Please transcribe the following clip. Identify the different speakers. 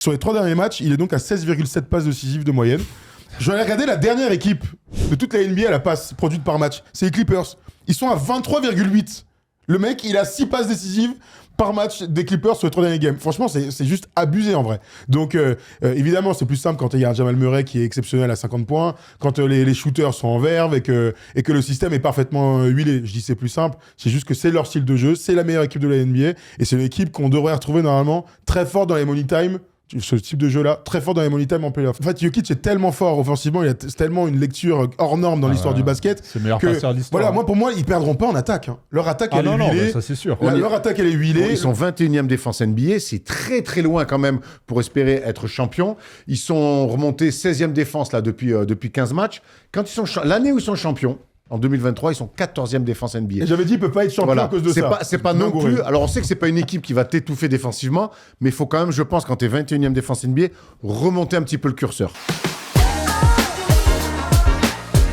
Speaker 1: Sur les 3 derniers matchs, il est donc à 16,7 passes décisives de moyenne. Je vais regarder la dernière équipe de toute la NBA à la passe produite par match. C'est les Clippers. Ils sont à 23,8. Le mec, il a 6 passes décisives par match des Clippers sur les 3 derniers games. Franchement, c'est juste abusé en vrai. Donc, évidemment, c'est plus simple quand il y a un Jamal Murray qui est exceptionnel à 50 points, quand les shooters sont en verve et que le système est parfaitement huilé. Je dis c'est plus simple, c'est juste que c'est leur style de jeu, c'est la meilleure équipe de la NBA et c'est une équipe qu'on devrait retrouver normalement très fort dans les money time. Ce type de jeu-là, très fort dans les money time en playoff. En fait, Jokic est tellement fort offensivement, il a tellement une lecture hors norme dans l'histoire du basket.
Speaker 2: C'est le meilleur passeur de l'histoire.
Speaker 1: Voilà, pour moi, ils perdront pas en attaque. Hein. Leur attaque, elle est huilée.
Speaker 2: Non, ça c'est sûr.
Speaker 1: Leur attaque, elle est huilée.
Speaker 3: Ils sont 21e défense NBA, c'est très très loin quand même pour espérer être champion. Ils sont remontés 16e défense là depuis 15 matchs. Quand ils sont l'année où ils sont champions, en 2023, ils sont 14e défense NBA.
Speaker 1: Et j'avais dit, il peut pas être champion à cause de ça.
Speaker 3: C'est pas non plus. Alors, on sait que c'est pas une équipe qui va t'étouffer défensivement, mais il faut quand même, je pense, quand tu es 21e défense NBA, remonter un petit peu le curseur.